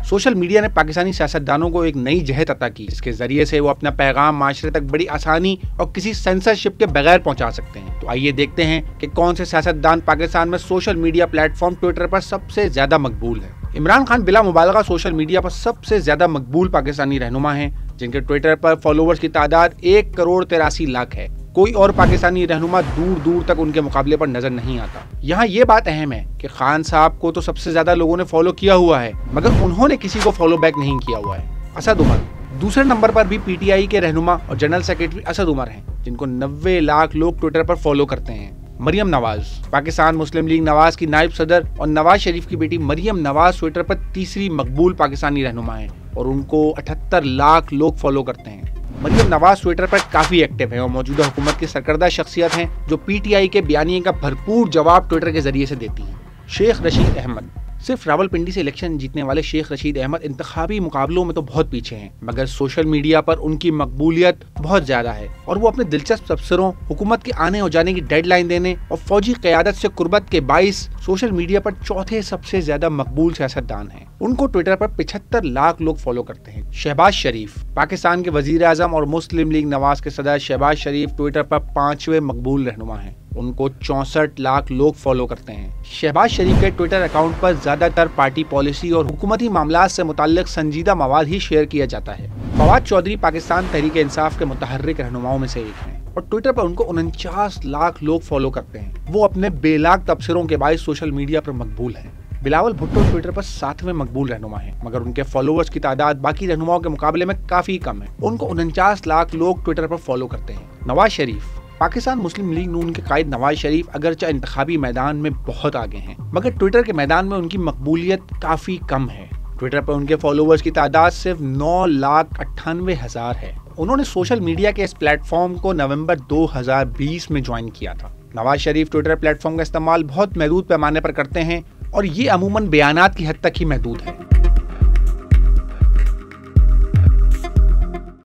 Social media ने पाकिस्तानी सियासतदानों को एक नई जहत अता की, जिसके जरिए से वो अपना पैगाम माशरे तक बड़ी आसानी और किसी सेंसरशिप के बगैर पहुंचा सकते हैं। तो आइए देखते हैं कि कौन से सियासतदान पाकिस्तान में सोशल मीडिया प्लेटफॉर्म ट्विटर पर सबसे ज्यादा मकबूल है। इमरान खान बिला मुबालगा सोशल मीडिया पर सबसे ज्यादा मकबूल पाकिस्तानी रहनुमा हैं, जिनके ट्विटर पर फॉलोवर्स की तादाद 1,83,00,000 है। कोई और पाकिस्तानी रहनुमा दूर दूर तक उनके मुकाबले पर नजर नहीं आता। यहाँ ये बात अहम है कि खान साहब को तो सबसे ज्यादा लोगों ने फॉलो किया हुआ है, मगर उन्होंने किसी को फॉलो बैक नहीं किया हुआ है। असद उमर दूसरे नंबर पर भी पीटीआई के रहनुमा और जनरल सेक्रेटरी असद उमर हैं, जिनको 90 लाख लोग ट्विटर पर फॉलो करते हैं। मरियम नवाज पाकिस्तान मुस्लिम लीग नवाज की नायब सदर और नवाज शरीफ की बेटी मरियम नवाज ट्विटर पर तीसरी मकबूल पाकिस्तानी रहनुमा हैं और उनको 78 लाख लोग फॉलो करते हैं। मरियम नवाज ट्विटर पर काफी एक्टिव है और मौजूदा हुकूमत की सरकर्दा शख्सियत हैं, जो पीटीआई के बयानिए का भरपूर जवाब ट्विटर के जरिए से देती हैं। शेख रशीद अहमद सिर्फ रावलपिंडी से इलेक्शन जीतने वाले शेख रशीद अहमद इंतखाबी मुकाबलों में तो बहुत पीछे हैं, मगर सोशल मीडिया पर उनकी मकबूलियत बहुत ज्यादा है और वो अपने दिलचस्प तबसरों, हुकूमत के आने और जाने की डेडलाइन देने और फौजी क़यादत से कुर्बत के बाइस सोशल मीडिया पर चौथे सबसे ज्यादा मकबूल सियासतदान हैं। उनको ट्विटर पर 75 लाख लोग फॉलो करते हैं। शहबाज शरीफ पाकिस्तान के वजीर आजम और मुस्लिम लीग नवाज के सदर शहबाज शरीफ ट्विटर पर 5वें मकबूल रहनुमा हैं। उनको 64 लाख लोग फॉलो करते हैं। शहबाज शरीफ के ट्विटर अकाउंट पर ज्यादातर पार्टी पॉलिसी और हुकूमती मामलात से मुताल्लिक संजीदा मवाद ही शेयर किया जाता है। फवाद चौधरी पाकिस्तान तहरीक इंसाफ के मुतहर्रिक रहनुमाओं में से एक हैं और ट्विटर पर उनको 49 लाख लोग फॉलो करते हैं। वो अपने बेलाग तबसरों के बाइस सोशल मीडिया पर मकबूल हैं। बिलावल भुट्टो ट्विटर पर 7वें मकबूल रहनुमा हैं, मगर उनके फॉलोअर्स की तादाद बाकी रहनुमाओं के मुकाबले में काफी कम है। उनको 49 लाख लोग ट्विटर पर फॉलो करते हैं। नवाज शरीफ पाकिस्तान मुस्लिम लीग नून के कायद नवाज शरीफ अगरचे इंतखाबी मैदान में बहुत आगे हैं, मगर ट्विटर के मैदान में उनकी मकबूलियत काफी कम है। ट्विटर पर उनके फॉलोवर्स की तादाद सिर्फ 9,98,000 है। उन्होंने सोशल मीडिया के इस प्लेटफॉर्म को नवंबर 2020 में ज्वाइन किया था। नवाज शरीफ ट्विटर प्लेटफॉर्म का इस्तेमाल बहुत महदूद पैमाने पर करते हैं और ये अमूमन बयानात की हद तक ही महदूद है।